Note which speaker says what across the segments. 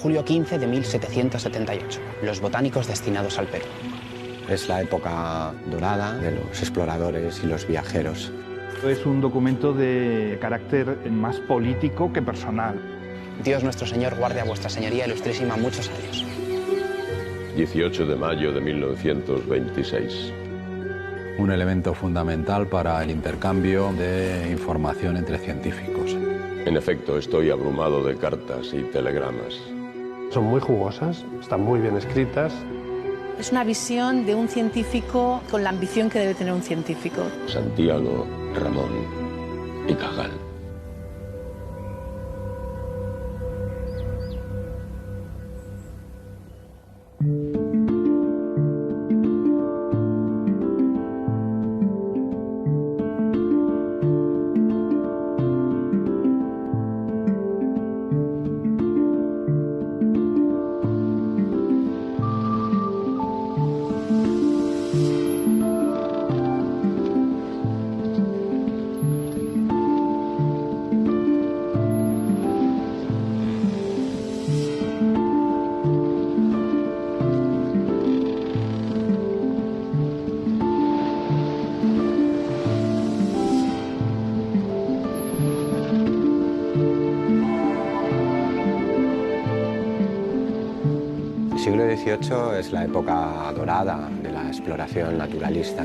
Speaker 1: julio 15 de 1778, los botánicos destinados al Perú.
Speaker 2: Es la época dorada de los exploradores y los viajeros.
Speaker 3: Es un documento de carácter más político que personal.
Speaker 1: Dios nuestro Señor guarde a vuestra señoría ilustrísima muchos años.
Speaker 4: 18 de mayo de 1926.
Speaker 5: Un elemento fundamental para el intercambio de información entre científicos.
Speaker 4: En efecto, estoy abrumado de cartas y telegramas.
Speaker 6: Son muy jugosas, están muy bien escritas.
Speaker 7: Es una visión de un científico con la ambición que debe tener un científico.
Speaker 4: Santiago, Ramón y Cajal.
Speaker 2: El siglo XVIII es la época dorada de la exploración naturalista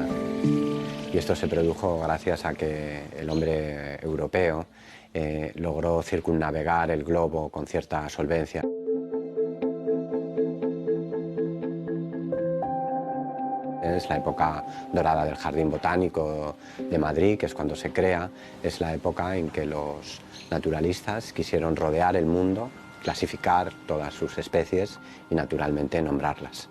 Speaker 2: y esto se produjo gracias a que el hombre europeo logró circunnavegar el globo con cierta solvencia. Es la época dorada del Jardín Botánico de Madrid, que es cuando se crea. Es la época en que los naturalistas quisieron rodear el mundo, clasificar todas sus especies y naturalmente nombrarlas.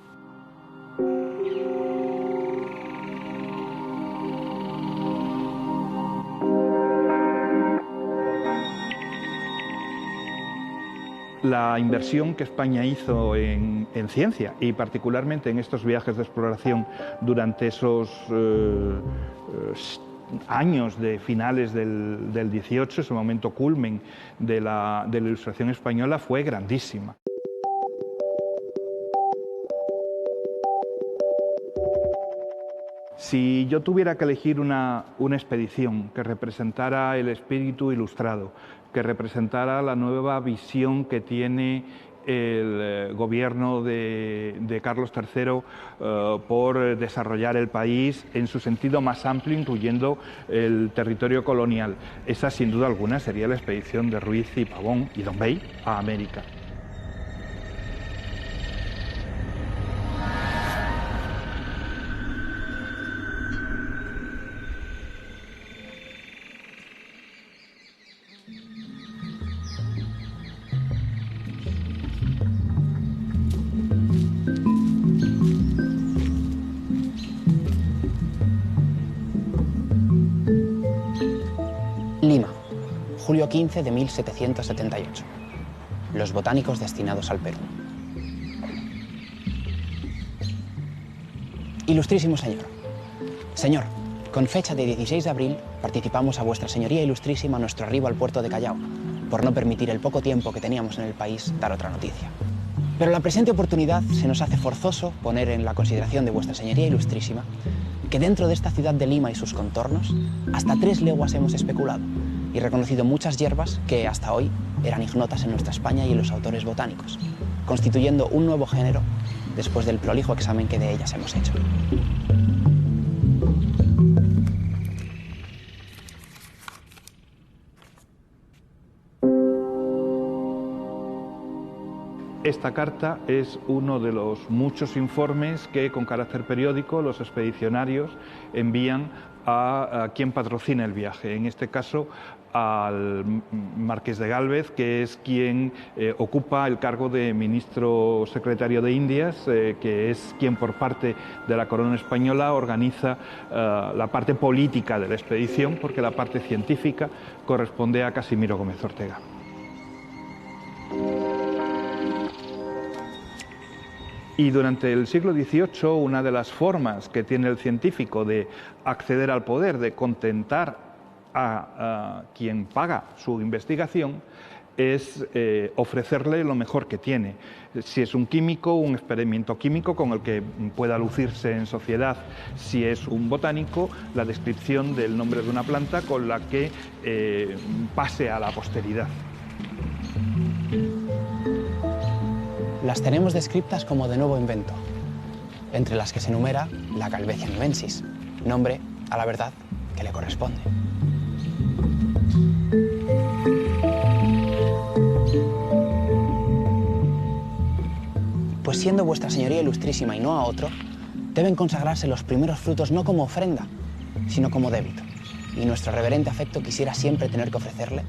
Speaker 3: La inversión que España hizo en ciencia y particularmente en estos viajes de exploración durante esos años de finales del 18, ese momento culmen de la Ilustración española, fue grandísima. Si yo tuviera que elegir una expedición que representara el espíritu ilustrado, que representara la nueva visión que tiene el gobierno de Carlos III por desarrollar el país en su sentido más amplio, incluyendo el territorio colonial, esa sin duda alguna sería la expedición de Ruiz y Pavón y Don Bey a América.
Speaker 1: Lima, julio 15 de 1778, los botánicos destinados al Perú. Ilustrísimo señor. Señor, con fecha de 16 de abril participamos a vuestra señoría ilustrísima nuestro arribo al puerto de Callao, por no permitir el poco tiempo que teníamos en el país dar otra noticia. Pero la presente oportunidad se nos hace forzoso poner en la consideración de vuestra señoría ilustrísima que dentro de esta ciudad de Lima y sus contornos hasta 3 leguas hemos especulado y reconocido muchas hierbas que hasta hoy eran ignotas en nuestra España y en los autores botánicos, constituyendo un nuevo género después del prolijo examen que de ellas hemos hecho.
Speaker 3: Esta carta es uno de los muchos informes que con carácter periódico los expedicionarios envían a quien patrocina el viaje, en este caso al Marqués de Gálvez, que es quien ocupa el cargo de ministro secretario de Indias, que es quien por parte de la corona española organiza la parte política de la expedición, porque la parte científica corresponde a Casimiro Gómez Ortega. Y durante el siglo XVIII, una de las formas que tiene el científico de acceder al poder, de contentar a quien paga su investigación, es ofrecerle lo mejor que tiene. Si es un químico, un experimento químico con el que pueda lucirse en sociedad. Si es un botánico, la descripción del nombre de una planta con la que pase a la posteridad.
Speaker 1: Las tenemos descritas como de nuevo invento, entre las que se enumera la Calvecia nevensis, nombre, a la verdad, que le corresponde. Pues siendo vuestra señoría ilustrísima y no a otro, deben consagrarse los primeros frutos no como ofrenda, sino como débito. Y nuestro reverente afecto quisiera siempre tener que ofrecerle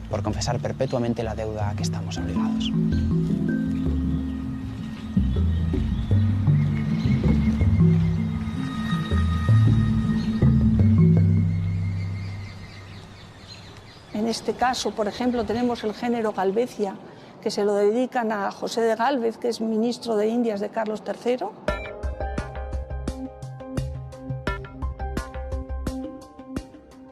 Speaker 1: por confesar perpetuamente la deuda a que estamos obligados.
Speaker 8: En este caso, por ejemplo, tenemos el género Galvecia, que se lo dedican a José de Gálvez, que es ministro de Indias de Carlos III.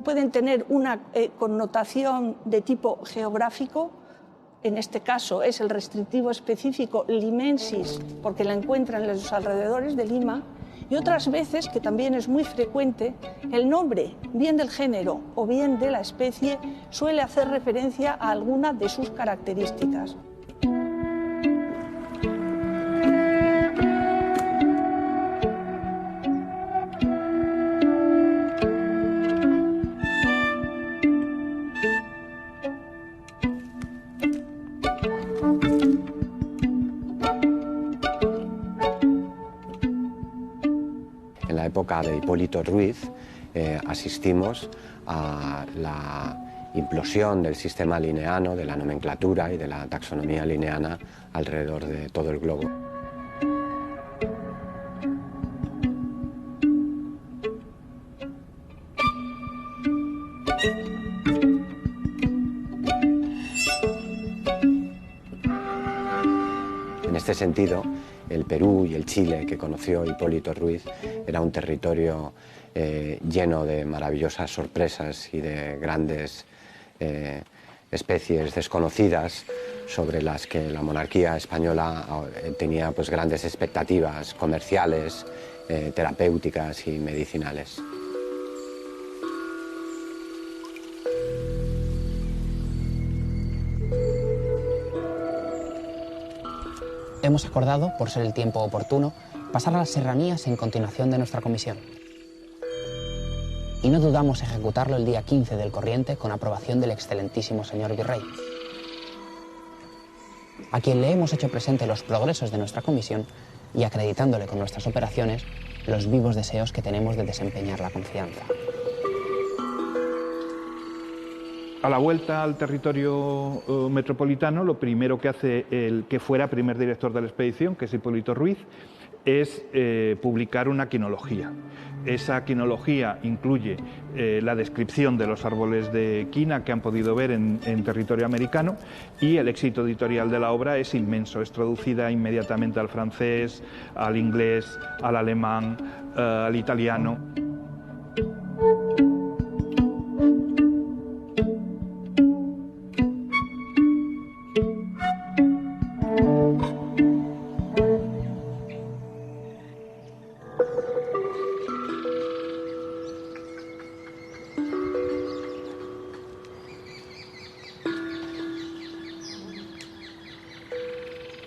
Speaker 8: Pueden tener una connotación de tipo geográfico. En este caso es el restrictivo específico limensis, porque la encuentran en los alrededores de Lima. Y otras veces, que también es muy frecuente, el nombre, bien del género o bien de la especie, suele hacer referencia a alguna de sus características.
Speaker 2: En la época de Hipólito Ruiz asistimos a la implosión del sistema lineano, de la nomenclatura y de la taxonomía lineana alrededor de todo el globo. En este sentido, el Perú y el Chile que conoció Hipólito Ruiz era un territorio lleno de maravillosas sorpresas y de grandes especies desconocidas sobre las que la monarquía española tenía pues, grandes expectativas comerciales, terapéuticas y medicinales.
Speaker 1: Hemos acordado, por ser el tiempo oportuno, pasar a las serranías en continuación de nuestra comisión. Y no dudamos ejecutarlo el día 15 del corriente con aprobación del excelentísimo señor virrey, a quien le hemos hecho presente los progresos de nuestra comisión y acreditándole con nuestras operaciones los vivos deseos que tenemos de desempeñar la confianza.
Speaker 3: A la vuelta al territorio metropolitano, lo primero que hace el que fuera primer director de la expedición, que es Hipólito Ruiz, es publicar una quinología. Esa quinología incluye la descripción de los árboles de quina que han podido ver en territorio americano, y el éxito editorial de la obra es inmenso. Es traducida inmediatamente al francés, al inglés, al alemán, al italiano.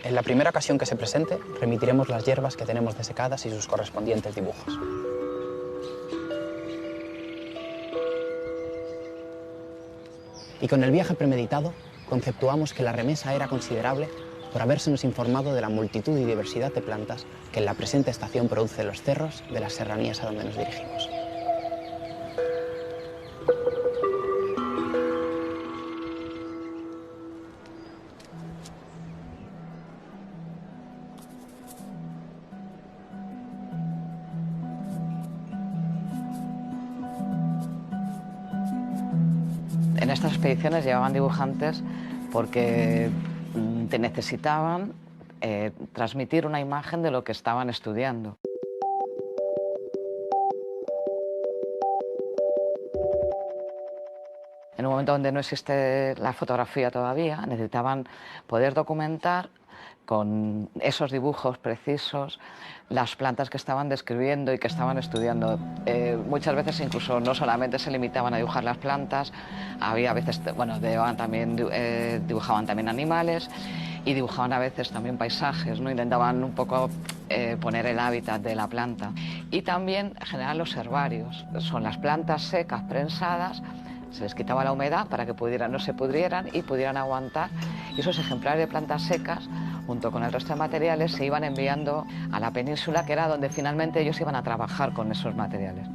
Speaker 1: En la primera ocasión que se presente, remitiremos las hierbas que tenemos desecadas y sus correspondientes dibujos. Y con el viaje premeditado, conceptuamos que la remesa era considerable por habérsenos informado de la multitud y diversidad de plantas que en la presente estación produce los cerros de las serranías a donde nos dirigimos.
Speaker 9: En estas expediciones llevaban dibujantes porque te necesitaban transmitir una imagen de lo que estaban estudiando. en un momento donde no existe la fotografía todavía, necesitaban poder documentar con esos dibujos precisos las plantas que estaban describiendo y que estaban estudiando. Muchas veces incluso no solamente se limitaban a dibujar las plantas, había veces, bueno, dibujaban también animales y dibujaban a veces también paisajes, ¿no? Intentaban un poco poner el hábitat de la planta. Y también generan los herbarios, son las plantas secas prensadas, se les quitaba la humedad para que no se pudrieran y pudieran aguantar. Y esos ejemplares de plantas secas, junto con el resto de materiales, se iban enviando a la península, que era donde finalmente ellos iban a trabajar con esos materiales.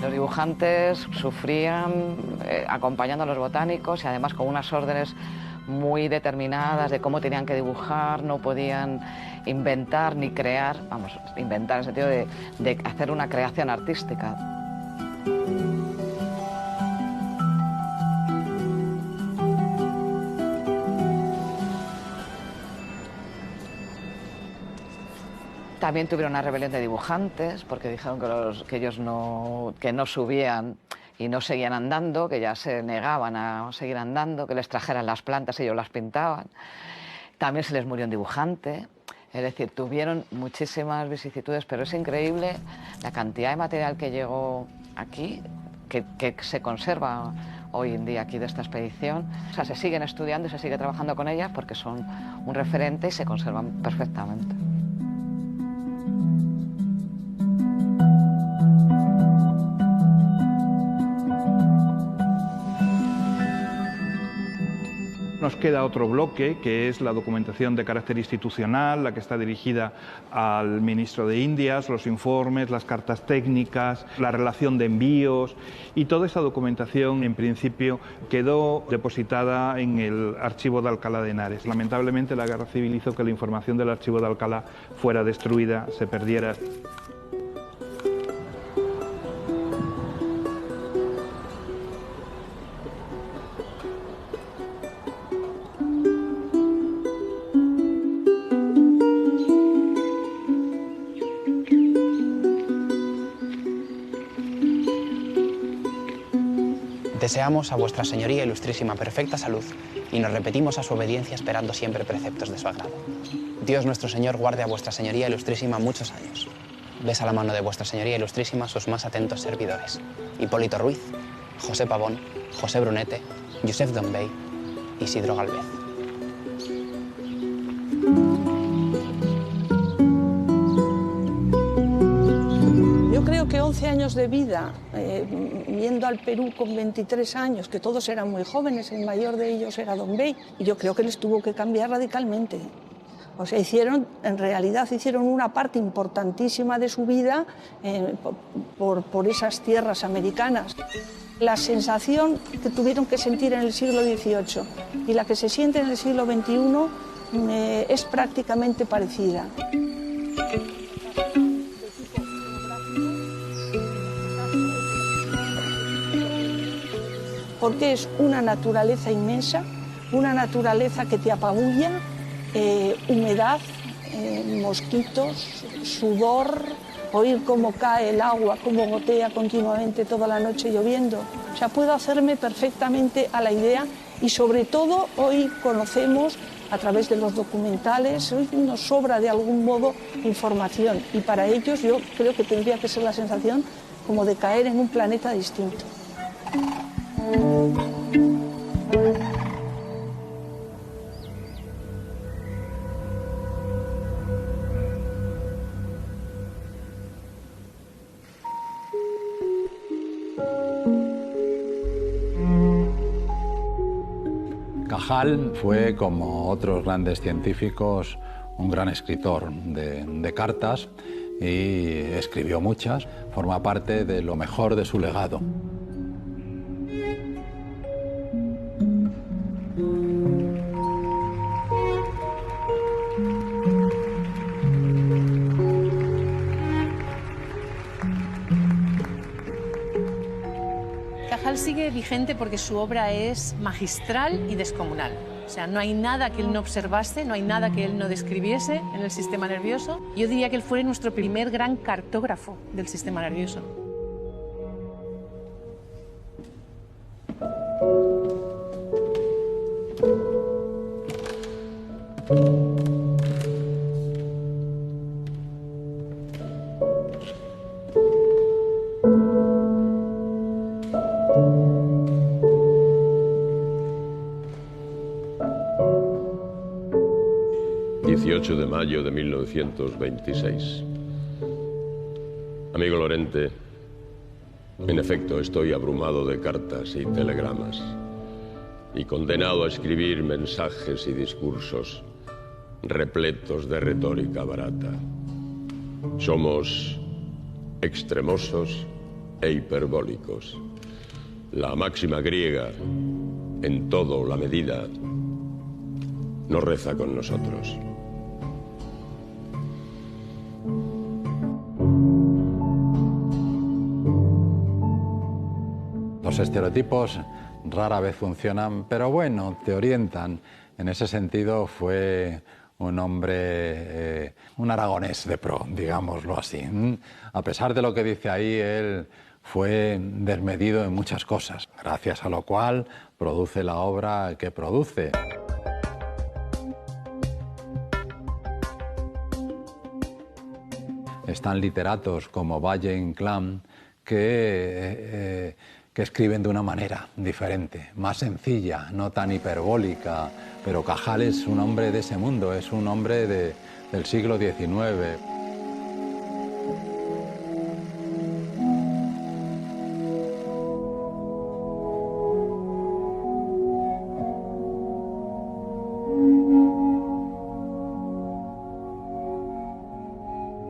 Speaker 9: Los dibujantes sufrían acompañando a los botánicos y además con unas órdenes muy determinadas de cómo tenían que dibujar, no podían inventar ni crear, vamos, inventar en el sentido de hacer una creación artística. También tuvieron una rebelión de dibujantes porque dijeron que ellos no subían y no seguían andando, que ya se negaban a seguir andando, que les trajeran las plantas y ellos las pintaban. También se les murió un dibujante, es decir, tuvieron muchísimas vicisitudes, pero es increíble la cantidad de material que llegó aquí, que se conserva hoy en día aquí de esta expedición. O sea, se siguen estudiando y se sigue trabajando con ellas porque son un referente y se conservan perfectamente.
Speaker 3: Nos queda otro bloque, que es la documentación de carácter institucional, la que está dirigida al ministro de Indias, los informes, las cartas técnicas, la relación de envíos, y toda esa documentación en principio quedó depositada en el archivo de Alcalá de Henares. Lamentablemente la guerra civil hizo que la información del archivo de Alcalá fuera destruida, se perdiera.
Speaker 1: Deseamos a vuestra señoría ilustrísima perfecta salud y nos repetimos a su obediencia esperando siempre preceptos de su agrado. Dios nuestro Señor guarde a vuestra señoría ilustrísima muchos años. Besa la mano de vuestra señoría ilustrísima sus más atentos servidores: Hipólito Ruiz, José Pavón, José Brunete, Josep Dombey, Isidro Galvez.
Speaker 8: Yo creo que 11 años de vida, yendo al Perú con 23 años, que todos eran muy jóvenes, el mayor de ellos era Dombey, y yo creo que les tuvo que cambiar radicalmente. O sea, en realidad hicieron una parte importantísima de su vida por esas tierras americanas. La sensación que tuvieron que sentir en el siglo XVIII y la que se siente en el siglo XXI es prácticamente parecida. Porque es una naturaleza inmensa, una naturaleza que te apabulla, humedad, mosquitos, sudor, oír cómo cae el agua, cómo gotea continuamente toda la noche lloviendo. O sea, puedo hacerme perfectamente a la idea y sobre todo hoy conocemos a través de los documentales, hoy nos sobra de algún modo información y para ellos yo creo que tendría que ser la sensación como de caer en un planeta distinto.
Speaker 5: Cajal fue, como otros grandes científicos, un gran escritor de cartas y escribió muchas, forma parte de lo mejor de su legado.
Speaker 7: Cajal sigue vigente porque su obra es magistral y descomunal. O sea, no hay nada que él no observase, no hay nada que él no describiese en el sistema nervioso. Yo diría que él fue nuestro primer gran cartógrafo del sistema nervioso.
Speaker 4: De mayo de 1926. Amigo Lorente, en efecto estoy abrumado de cartas y telegramas y condenado a escribir mensajes y discursos repletos de retórica barata. Somos extremosos e hiperbólicos. La máxima griega, en todo la medida, no reza con nosotros.
Speaker 5: Los estereotipos rara vez funcionan, pero bueno, te orientan. En ese sentido fue un hombre, un aragonés de pro, digámoslo así. A pesar de lo que dice ahí, él fue desmedido en muchas cosas, gracias a lo cual produce la obra que produce. Están literatos como Valle Inclán que escriben de una manera diferente, más sencilla, no tan hiperbólica, pero Cajal es un hombre de ese mundo, es un hombre del siglo XIX.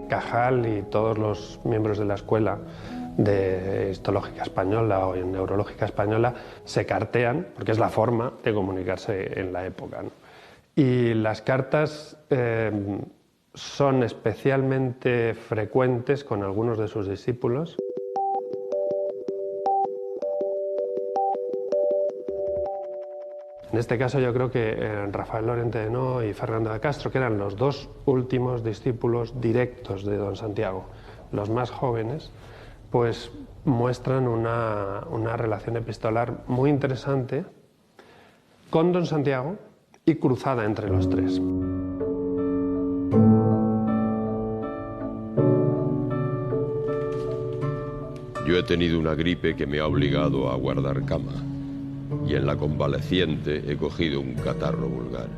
Speaker 6: Cajal y todos los miembros de la escuela de histológica española o neurológica española se cartean, porque es la forma de comunicarse en la época, ¿no? Y las cartas son especialmente frecuentes con algunos de sus discípulos. En este caso yo creo que Rafael Lorente de No y Fernando de Castro, que eran los dos últimos discípulos directos de don Santiago, los más jóvenes, pues muestran una relación epistolar muy interesante con don Santiago y cruzada entre los tres.
Speaker 4: Yo he tenido una gripe que me ha obligado a guardar cama y en la convaleciente he cogido un catarro vulgar.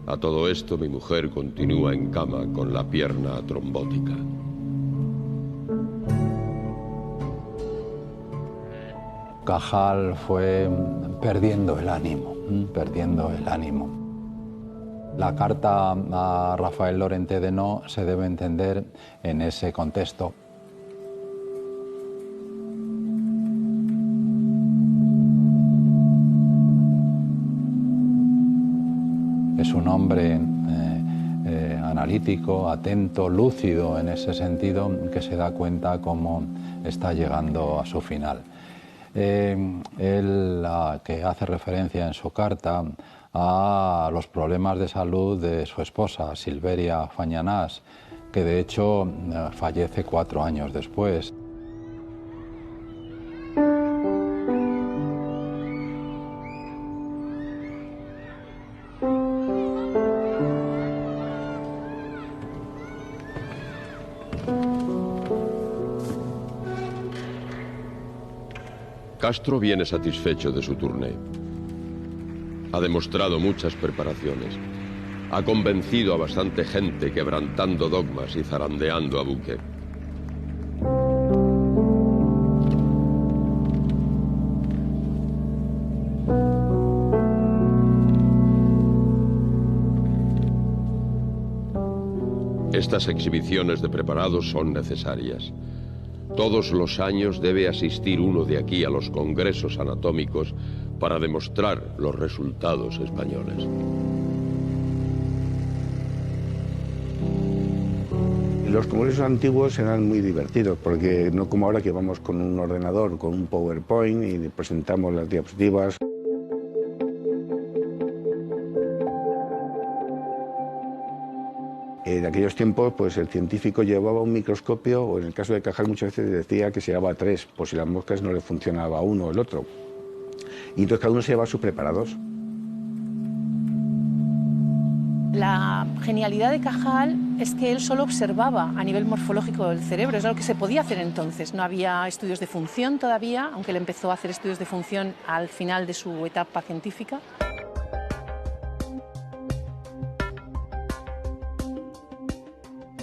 Speaker 4: A todo esto mi mujer continúa en cama con la pierna trombótica.
Speaker 5: Cajal fue perdiendo el ánimo, perdiendo el ánimo. La carta a Rafael Lorente de No se debe entender en ese contexto. Es un hombre analítico, atento, lúcido en ese sentido, que se da cuenta cómo está llegando a su final. Él que hace referencia en su carta a los problemas de salud de su esposa, Silveria Fañanás, que de hecho fallece 4 años después.
Speaker 4: Castro viene satisfecho de su tournée. Ha demostrado muchas preparaciones. Ha convencido a bastante gente quebrantando dogmas y zarandeando a buque. Estas exhibiciones de preparados son necesarias. Todos los años debe asistir uno de aquí a los congresos anatómicos para demostrar los resultados españoles.
Speaker 10: Los congresos antiguos eran muy divertidos, porque no como ahora que vamos con un ordenador, con un PowerPoint y presentamos las diapositivas. En aquellos tiempos, pues el científico llevaba un microscopio, o en el caso de Cajal muchas veces decía que se llevaba 3, por si las moscas no le funcionaba uno o el otro. Y entonces cada uno se llevaba sus preparados.
Speaker 7: La genialidad de Cajal es que él solo observaba a nivel morfológico del cerebro, es algo que se podía hacer entonces. No había estudios de función todavía, aunque él empezó a hacer estudios de función al final de su etapa científica.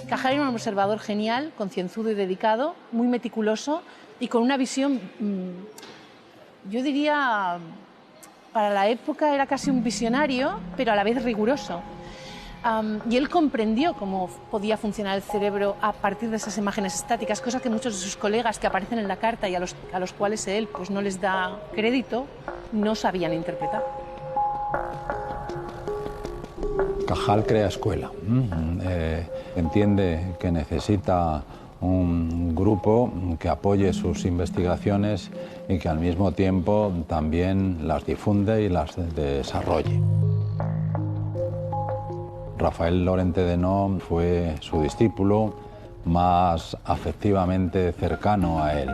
Speaker 7: Cajal era un observador genial, concienzudo y dedicado, muy meticuloso y con una visión, yo diría, para la época era casi un visionario, pero a la vez riguroso. Y él comprendió cómo podía funcionar el cerebro a partir de esas imágenes estáticas, cosas que muchos de sus colegas que aparecen en la carta y a los cuales él pues, no les da crédito, no sabían interpretar.
Speaker 5: Cajal crea escuela. Entiende que necesita un grupo que apoye sus investigaciones y que al mismo tiempo también las difunde y las desarrolle. Rafael Lorente de No fue su discípulo más afectivamente cercano a él.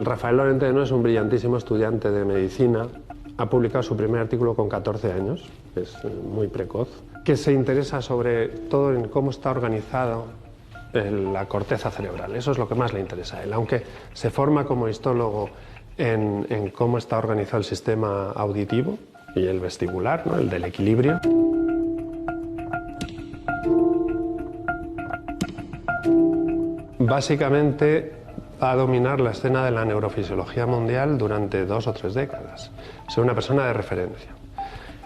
Speaker 6: Rafael Lorente de No es un brillantísimo estudiante de medicina. Ha publicado su primer artículo con 14 años, es muy precoz, que se interesa sobre todo en cómo está organizado la corteza cerebral. Eso es lo que más le interesa a él, aunque se forma como histólogo en cómo está organizado el sistema auditivo y el vestibular, ¿no? El del equilibrio. Básicamente va a dominar la escena de la neurofisiología mundial durante 2 o 3 décadas. Es una persona de referencia.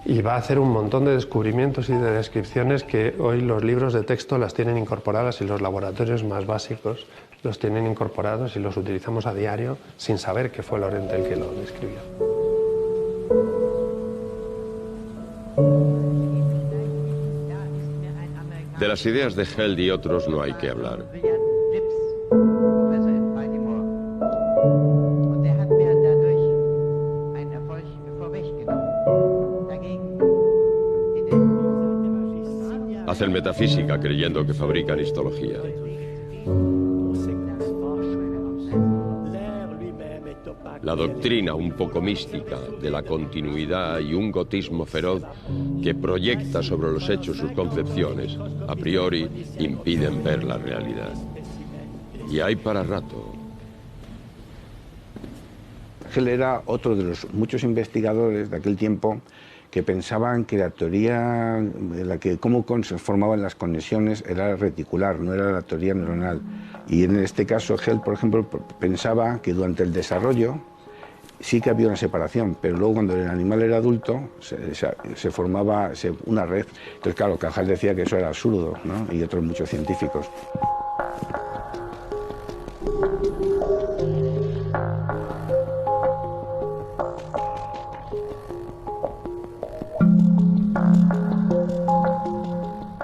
Speaker 6: Y va a hacer un montón de descubrimientos y de descripciones que hoy los libros de texto las tienen incorporadas y los laboratorios más básicos los tienen incorporados y los utilizamos a diario sin saber que fue Lorente el que lo describió.
Speaker 4: De las ideas de Held y otros no hay que hablar. Hacen metafísica creyendo que fabrican histología. La doctrina un poco mística de la continuidad y un gotismo feroz que proyecta sobre los hechos sus concepciones, a priori impiden ver la realidad. Y hay para rato.
Speaker 10: Él era otro de los muchos investigadores de aquel tiempo que pensaban que la teoría de la que cómo se formaban las conexiones era reticular, no era la teoría neuronal. Y en este caso, Held, por ejemplo, pensaba que durante el desarrollo sí que había una separación, pero luego cuando el animal era adulto se formaba una red. Entonces, claro, Cajal decía que eso era absurdo, ¿no? Y otros muchos científicos.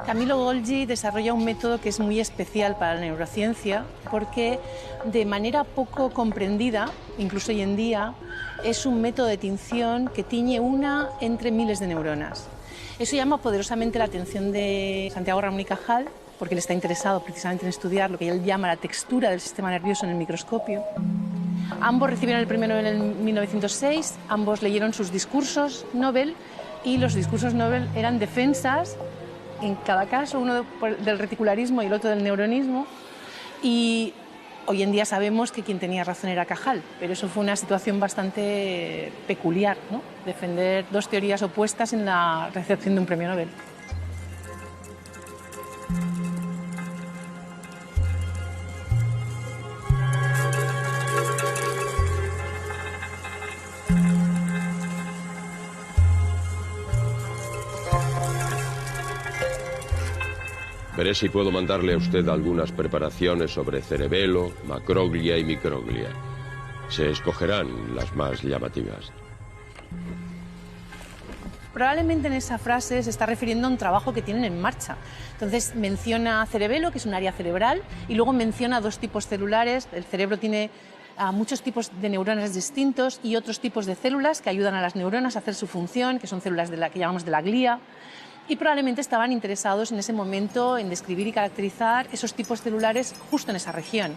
Speaker 7: Camilo Golgi desarrolla un método que es muy especial para la neurociencia porque de manera poco comprendida, incluso hoy en día, es un método de tinción que tiñe una entre miles de neuronas. Eso llama poderosamente la atención de Santiago Ramón y Cajal porque él está interesado precisamente en estudiar lo que él llama la textura del sistema nervioso en el microscopio. Ambos recibieron el premio Nobel en 1906, ambos leyeron sus discursos Nobel y los discursos Nobel eran defensas en cada caso, uno del reticularismo y el otro del neuronismo, y hoy en día sabemos que quien tenía razón era Cajal, pero eso fue una situación bastante peculiar, ¿no? Defender 2 teorías opuestas en la recepción de un premio Nobel.
Speaker 4: Veré si puedo mandarle a usted algunas preparaciones sobre cerebelo, macroglia y microglia. Se escogerán las más llamativas.
Speaker 7: Probablemente en esa frase se está refiriendo a un trabajo que tienen en marcha. Entonces menciona cerebelo, que es un área cerebral, y luego menciona dos tipos celulares. El cerebro tiene muchos tipos de neuronas distintos y otros tipos de células que ayudan a las neuronas a hacer su función, que son células que llamamos de la glía. Y probablemente estaban interesados en ese momento en describir y caracterizar esos tipos celulares justo en esa región.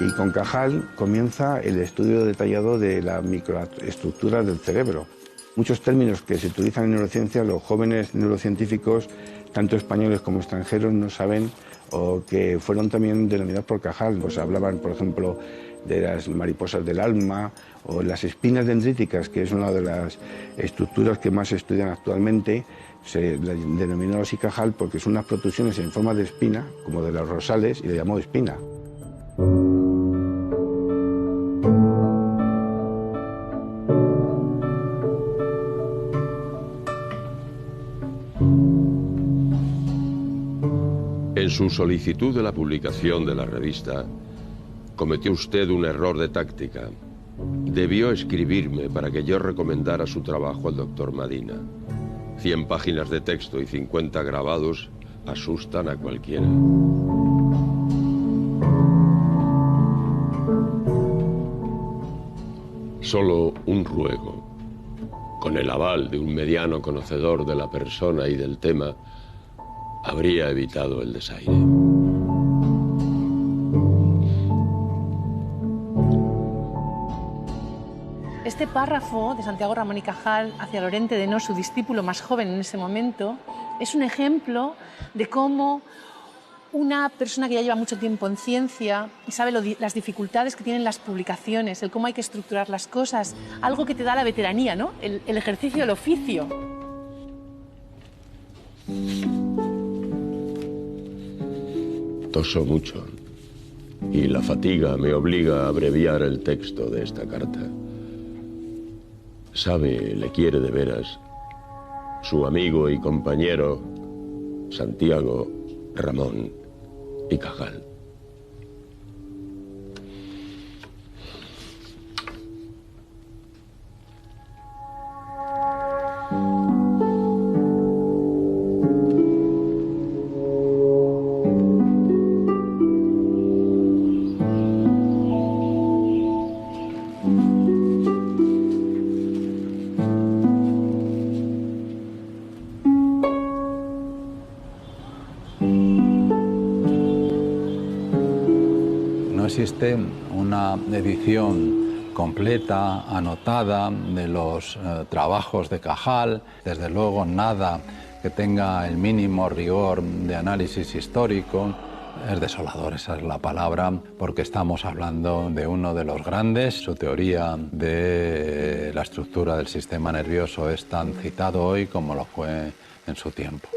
Speaker 10: Y con Cajal comienza el estudio detallado de la microestructura del cerebro. Muchos términos que se utilizan en neurociencia, los jóvenes neurocientíficos, tanto españoles como extranjeros, no saben, o que fueron también denominados por Cajal. Pues hablaban, por ejemplo, de las mariposas del alma o las espinas dendríticas, que es una de las estructuras que más se estudian actualmente. Se denominó así Cajal porque son unas protrusiones en forma de espina, como de los rosales, y le llamó espina.
Speaker 4: En su solicitud de la publicación de la revista, cometió usted un error de táctica. Debió escribirme para que yo recomendara su trabajo al doctor Madina. 100 páginas de texto y 50 grabados asustan a cualquiera. Solo un ruego. Con el aval de un mediano conocedor de la persona y del tema, habría evitado el desaire.
Speaker 7: Este párrafo de Santiago Ramón y Cajal hacia Lorente de Nos, su discípulo más joven en ese momento, es un ejemplo de cómo una persona que ya lleva mucho tiempo en ciencia y sabe las dificultades que tienen las publicaciones, el cómo hay que estructurar las cosas, algo que te da la veteranía, ¿no? El ejercicio del oficio.
Speaker 4: Toso mucho y la fatiga me obliga a abreviar el texto de esta carta. Sabe, le quiere de veras su amigo y compañero Santiago Ramón y Cajal.
Speaker 5: No existe una edición completa, anotada, de los trabajos de Cajal. Desde luego nada que tenga el mínimo rigor de análisis histórico. Es desolador, esa es la palabra, porque estamos hablando de uno de los grandes. Su teoría de la estructura del sistema nervioso es tan citado hoy como lo fue en su tiempo.